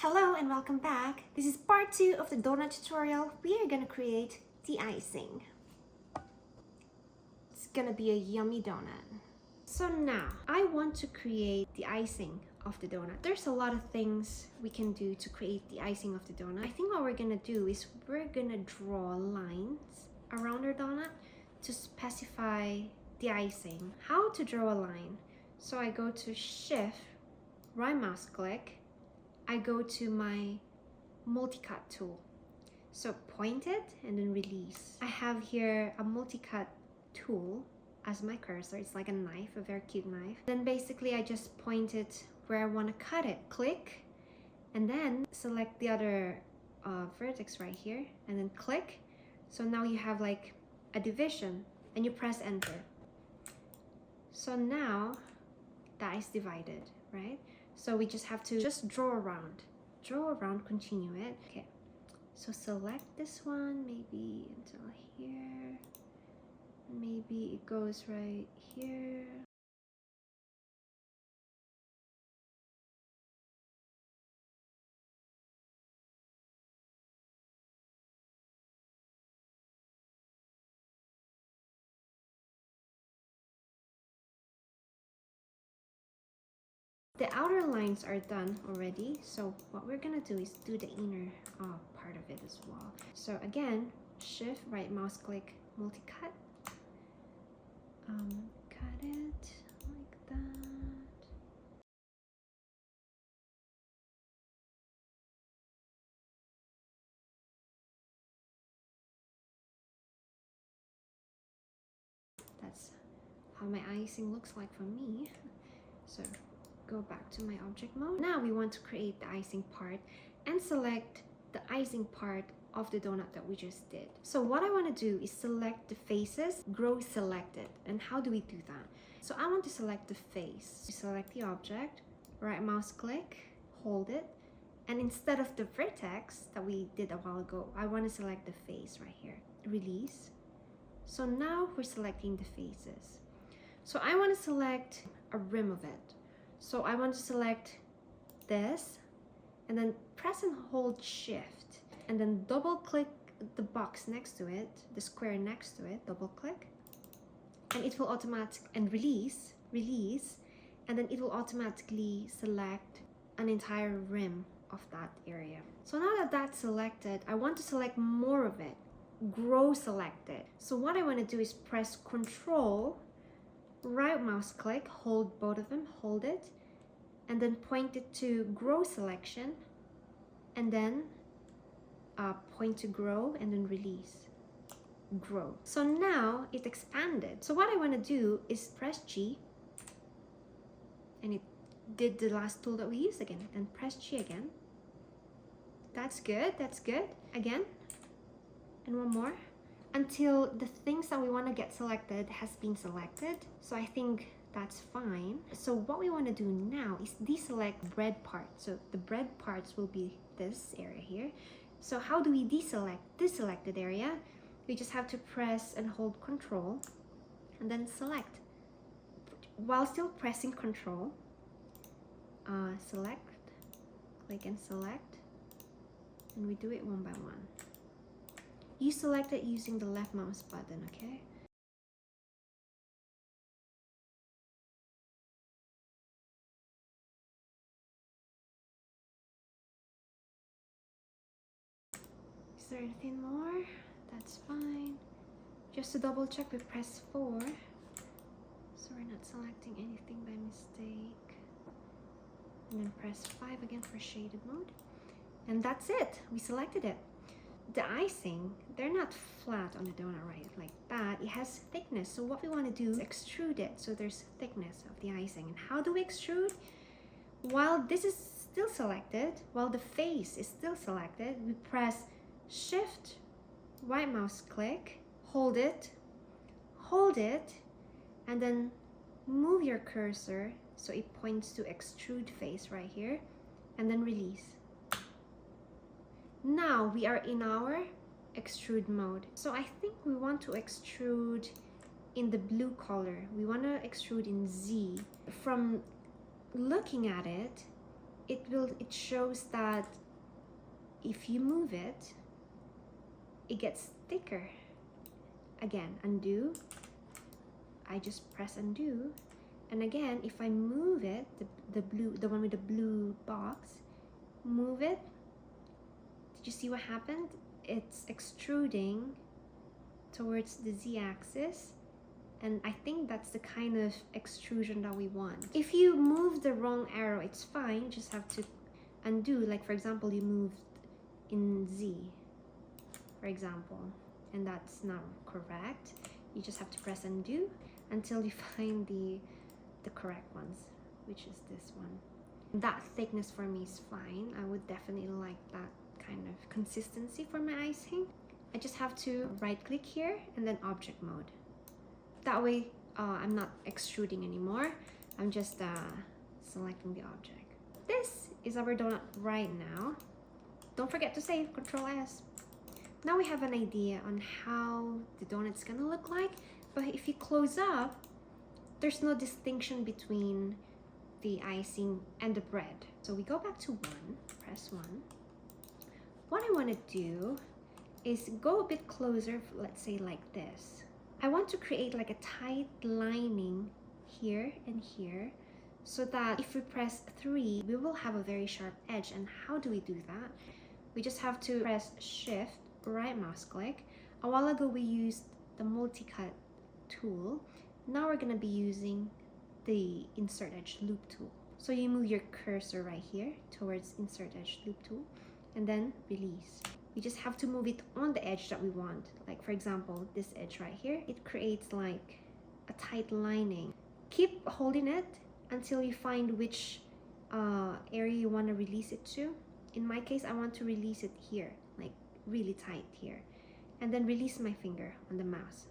Hello and welcome back. This is part 2 of the donut tutorial. We are gonna create the icing. It's gonna be a yummy donut. So now, I want to create the icing of the donut. There's a lot of things we can do to create the icing of the donut. I think what we're gonna do is we're gonna draw lines around our donut to specify the icing. How to draw a line? So I go to Shift, right mouse click, I go to my multi-cut tool. So point it and then release. I have here a multi-cut tool as my cursor. It's like a knife, a very cute knife. Then basically I just point it where I want to cut it. Click and then select the other vertex right here and then click. So now you have like a division and you press enter. So now that is divided, right? So we just have to draw around, continue it. Okay, so select this one, maybe until here, maybe it goes right here. The outer lines are done already, so what we're gonna do is do the inner part of it as well. So again, Shift, right mouse click, multi-cut. Cut it like that. That's how my icing looks like for me. So go back to my object mode. Now we want to create the icing part and select the icing part of the donut that we just did. So what I want to do is select the faces, grow selected. And how do we do that? So I want to select the face. Select the object, right mouse click, hold it, and instead of the vertex that we did a while ago, I want to select the face right here. Release. So now we're selecting the faces. So I want to select a rim of it. So I want to select this and then press and hold Shift and then double click the box next to it, the square next to it, double click, and it will automatically, and release, and then it will automatically select an entire rim of that area. So now that that's selected, I want to select more of it, grow selected. So what I want to do is press Control, right mouse click, hold both of them, hold it, and then point it to grow selection, and then point to grow and then release, grow. So now it expanded. So what I want to do is press G, and it did the last tool that we used again, and press G again. That's good, that's good. Again, and one more, until the things that we want to get selected has been selected. So I think that's fine. So what we want to do now is deselect bread part. So the bread parts will be this area here. So how do we deselect this selected area? We just have to press and hold Control and then select. While still pressing Control, select, click and select, and we do it one by one. You select it using the left mouse button, okay? Is there anything more? That's fine. Just to double check, we press 4. So we're not selecting anything by mistake. And then press 5 again for shaded mode. And that's it. We selected it. The icing, they're not flat on the donut, right? Like that. It has thickness. So what we want to do is extrude it so there's thickness of the icing. And how do we extrude? While this is still selected, while the face is still selected, we press Shift, right mouse click, hold it, and then move your cursor so it points to extrude face right here, and then release. Now we are in our extrude mode. So I think we want to extrude in the blue color. We want to extrude in Z. From looking at it, it shows that if you move it, it gets thicker. Again, undo. I just press undo, and again, if I move it, the one with the blue box, move it. Did you see what happened? It's extruding towards the z-axis, and I think that's the kind of extrusion that we want. If you move the wrong arrow, it's fine, just have to undo. Like for example, you moved in Z, for example, and that's not correct. You just have to press undo until you find the correct ones, which is this one. That thickness for me is fine. I would definitely like that kind of consistency for my icing. I just have to right click here and then object mode. That way I'm not extruding anymore. I'm just selecting the object. This is our donut right now. Don't forget to save, Control S. Now we have an idea on how the donut's gonna look like, but if you close up, there's no distinction between the icing and the bread. So we go back to 1, press 1. What I want to do is go a bit closer, let's say like this. I want to create like a tight lining here and here, so that if we press 3, we will have a very sharp edge. And how do we do that? We just have to press Shift, right mouse click. A while ago we used the multi-cut tool. Now we're gonna be using the insert edge loop tool. So you move your cursor right here towards insert edge loop tool and then release. You just have to move it on the edge that we want. Like for example, this edge right here, it creates like a tight lining. Keep holding it until you find which area you want to release it to. In my case, I want to release it here, like really tight here, and then release my finger on the mouse.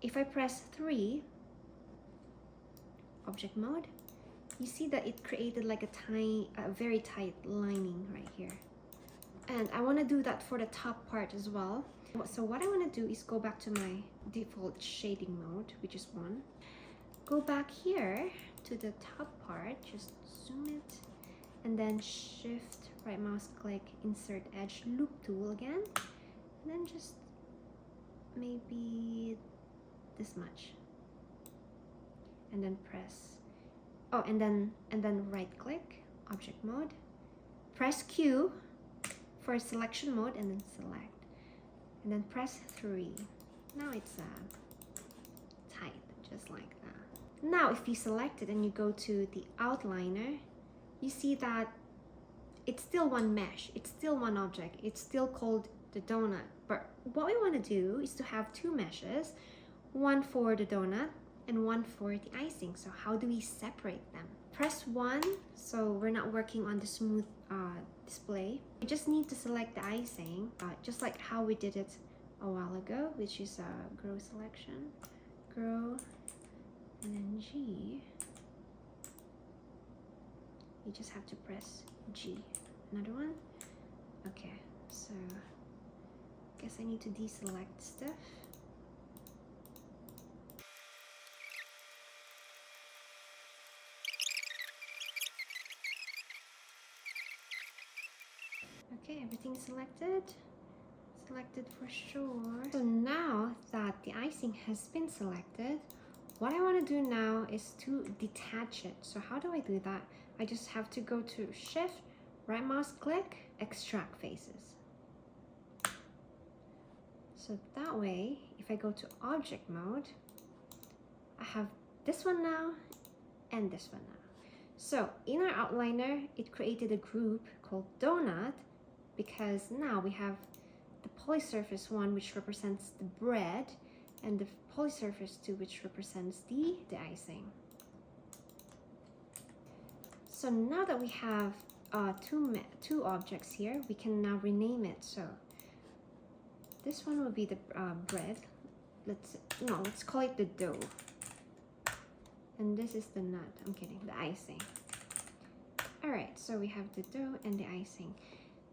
If I press 3, object mode, you see that it created like a very tight lining right here. And I want to do that for the top part as well. So what I want to do is go back to my default shading mode, which is 1. Go back here to the top part, just zoom it, and then Shift, right mouse click, insert edge loop tool again, and then just maybe this much, and then press, and then right click, object mode, press Q for selection mode, and then select, and then press 3. Now it's tight, just like that. Now if you select it and you go to the outliner, you see that it's still one mesh, it's still one object, it's still called the donut. But what we want to do is to have 2 meshes, one for the donut and one for the icing. So how do we separate them? Press 1, so we're not working on the smooth display. We just need to select the icing, just like how we did it a while ago, which is grow selection, grow, and then G. You just have to press G. Another one. Okay, so guess I need to deselect stuff. Okay, everything's selected for sure. So now that the icing has been selected, what I want to do now is to detach it. So how do I do that? I just have to go to Shift, right mouse click, extract faces. So that way, if I go to object mode, I have this one now and this one now. So in our outliner, it created a group called donut, because now we have the polysurface 1, which represents the bread, and the polysurface 2, which represents the icing. So now that we have two objects here, we can now rename it. So this one will be the bread. Let's call it the dough. And this is the nut. I'm kidding, the icing. All right, so we have the dough and the icing.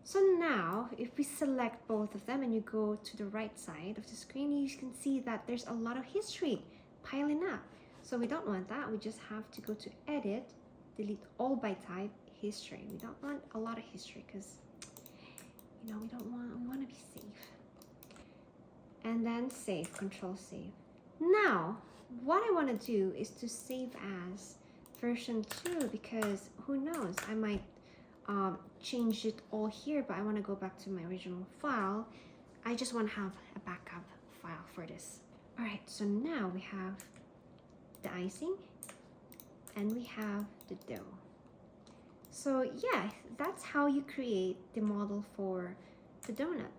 So now, if we select both of them and you go to the right side of the screen, you can see that there's a lot of history piling up. So we don't want that. We just have to go to Edit, delete all by type, history. We don't want a lot of history because, you know, we want to be safe. And then save, control save. Now, what I want to do is to save as version 2 because who knows, I might change it all here, but I want to go back to my original file. I just want to have a backup file for this. All right, so now we have the icing and we have the dough. So yeah, that's how you create the model for the donut.